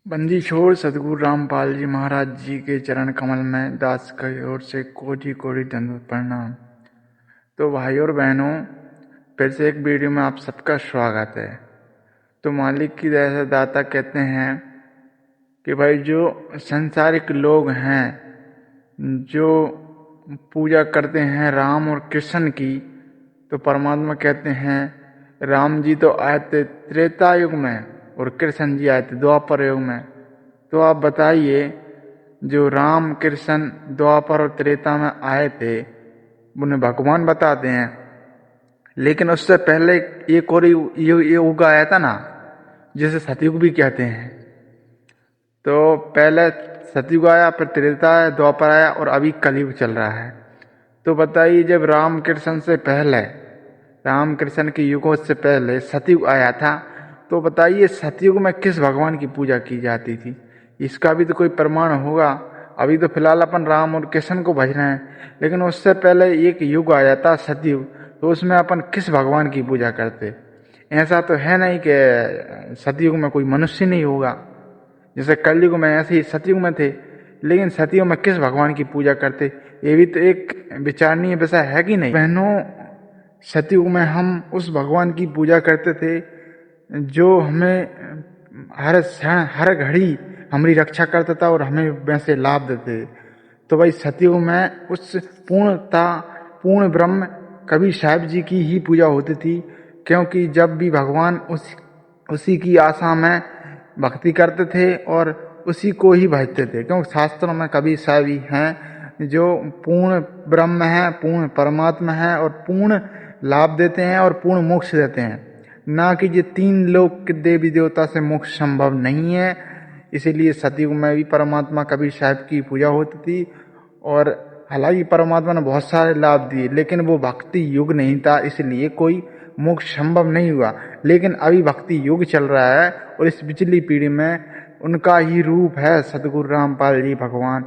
बंदी छोड़ सदगुरु रामपाल जी महाराज जी के चरण कमल में दास की ओर से कोटि कोटि दंडवत प्रणाम। तो भाइयों और बहनों, फिर से एक वीडियो में आप सबका स्वागत है। तो मालिक की दया से दाता कहते हैं कि भाई जो संसारिक लोग हैं, जो पूजा करते हैं राम और कृष्ण की, तो परमात्मा कहते हैं राम जी तो आए थे त्रेता युग में और कृष्ण जी आए थे द्वापर युग में। तो आप बताइए, जो राम कृष्ण द्वापर और त्रेता में आए थे उन्हें भगवान बताते हैं, लेकिन उससे पहले एक और युग आया था ना, जिसे सतयुग भी कहते हैं। तो पहले सतयुग आया, फिर त्रेता आया, द्वापर आया और अभी कलयुग चल रहा है। तो बताइए, जब राम कृष्ण से पहले, राम कृष्ण के युगों से पहले सतयुग आया था, तो बताइए सतयुग में किस भगवान की पूजा की जाती थी? इसका भी तो कोई प्रमाण होगा। अभी तो फिलहाल अपन राम और कृष्ण को भज रहे हैं, लेकिन उससे पहले एक युग आया था सतयुग, तो उसमें अपन किस भगवान की पूजा करते? ऐसा तो है नहीं कि सतयुग में कोई मनुष्य नहीं होगा, जैसे कलयुग में ऐसे ही सतयुग में थे। लेकिन सतयुग में किस भगवान की पूजा करते, ये भी तो एक विचारणीय विषय है कि नहीं बहनों? सतयुग में हम उस भगवान की पूजा करते थे जो हमें हर क्षण हर घड़ी हमारी रक्षा करता था और हमें वैसे लाभ देते। तो भाई सतयुग में उस पूर्णता पूर्ण ब्रह्म कबीर साहब जी की ही पूजा होती थी, क्योंकि जब भी भगवान उसी की आशा में भक्ति करते थे और उसी को ही भजते थे, क्योंकि शास्त्रों में कबीर साहब ही हैं जो पूर्ण ब्रह्म है, पूर्ण परमात्मा है और पूर्ण लाभ देते हैं और पूर्ण मोक्ष देते हैं। ना कि ये तीन लोक के देवी देवता से मोक्ष संभव नहीं है। इसीलिए सतयुग में भी परमात्मा कबीर साहब की पूजा होती थी। और हालांकि परमात्मा ने बहुत सारे लाभ दिए, लेकिन वो भक्ति युग नहीं था, इसलिए कोई मोक्ष संभव नहीं हुआ। लेकिन अभी भक्ति युग चल रहा है और इस पिछली पीढ़ी में उनका ही रूप है सदगुरु रामपाल जी भगवान।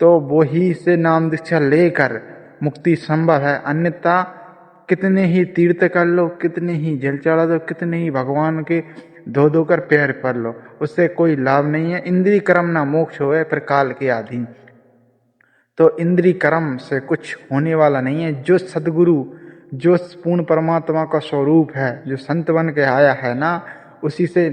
तो वो ही से नाम दीक्षा लेकर मुक्ति संभव है, अन्यथा कितने ही तीर्थ कर लो, कितने ही जल चढ़ा दो, कितने ही भगवान के धो धो कर पैर पर लो, उससे कोई लाभ नहीं है। इंद्रिय कर्म ना मोक्ष होए फिर काल के अधीन। तो इंद्रिय कर्म से कुछ होने वाला नहीं है। जो सदगुरु, जो पूर्ण परमात्मा का स्वरूप है, जो संत बन के आया है ना, उसी से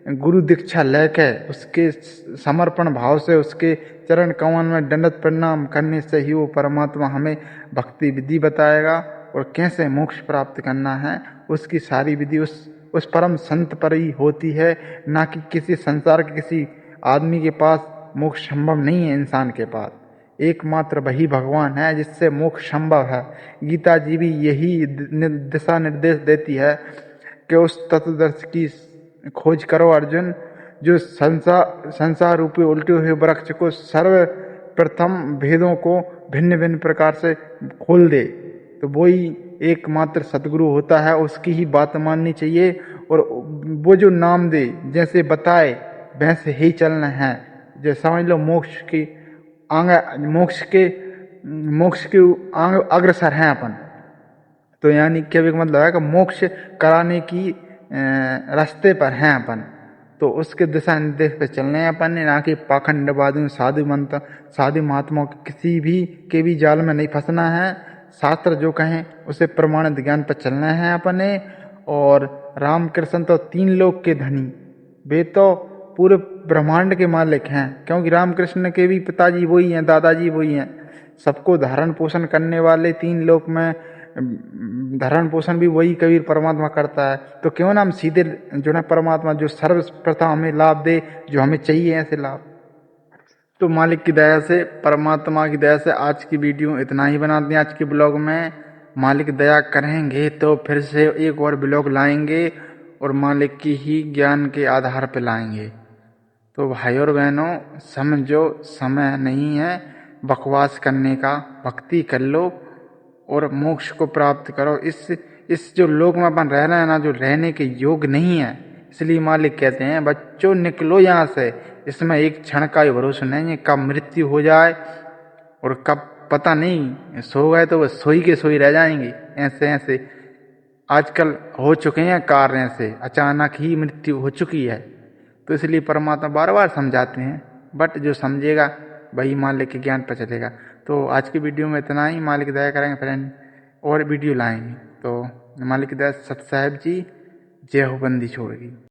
गुरु दीक्षा लेके उसके समर्पण भाव से उसके चरण कमल में दंडवत प्रणाम करने से ही वो परमात्मा हमें भक्ति विधि बताएगा और कैसे मोक्ष प्राप्त करना है उसकी सारी विधि उस परम संत पर ही होती है, ना कि किसी संसार के किसी आदमी के पास मोक्ष संभव नहीं है। इंसान के पास एकमात्र वही भगवान है जिससे मोक्ष संभव है। गीता जी भी यही दिशा निर्देश देती है कि उस तत्वदर्शी की खोज करो अर्जुन, जो संसार रूपी उल्टे हुए वृक्ष को सर्वप्रथम भेदों को भिन्न भिन्न प्रकार से खोल दे। तो वही एकमात्र सतगुरु होता है, उसकी ही बात माननी चाहिए और वो जो नाम दे, जैसे बताए वैसे ही चलना है। जैसे समझ लो मोक्ष के आगे अग्रसर हैं अपन। तो यानी क्या मतलब है कि मोक्ष कराने की रास्ते पर हैं अपन। तो उसके दिशा निर्देश पे चलने हैं अपन ने, ना कि पाखंडवादियों साधु महात्माओं किसी भी के भी जाल में नहीं फंसना है। शास्त्र जो कहें उसे प्रमाणित ज्ञान पर चलना है अपन ने। और राम कृष्ण तो तीन लोक के धनी, वे तो पूरे ब्रह्मांड के मालिक हैं, क्योंकि रामकृष्ण के भी पिताजी वही हैं, दादाजी वही हैं। सबको धारण पोषण करने वाले तीन लोक में धारण पोषण भी वही कबीर परमात्मा करता है। तो क्यों ना हम सीधे जो है परमात्मा जो सर्वप्रथम हमें लाभ दे, जो हमें चाहिए ऐसे लाभ। तो मालिक की दया से, परमात्मा की दया से आज की वीडियो इतना ही बनाते हैं। आज के ब्लॉग में मालिक दया करेंगे तो फिर से एक और ब्लॉग लाएंगे और मालिक की ही ज्ञान के आधार पर लाएंगे। तो भाई और बहनों, समझो समय नहीं है बकवास करने का, भक्ति कर लो और मोक्ष को प्राप्त करो। इस जो लोक में अपन रह रहे हैं ना, जो रहने के योग नहीं है, इसलिए मालिक कहते हैं बच्चों निकलो यहाँ से। इसमें एक क्षण का ही भरोसा नहीं है, कब मृत्यु हो जाए और कब पता नहीं। सो गए तो वो सोई के सोई रह जाएंगे। ऐसे ऐसे आजकल हो चुके हैं कार्य, ऐसे अचानक ही मृत्यु हो चुकी है। तो इसलिए परमात्मा बार बार समझाते हैं, बट जो समझेगा वही मालिक के ज्ञान पर चलेगा। तो आज की वीडियो में इतना ही। मालिक दया करेंगे फ्रेंड, और वीडियो लाएंगे। तो मालिक दया। सत साहेब जी, जय हो बंदी छोड़ गई।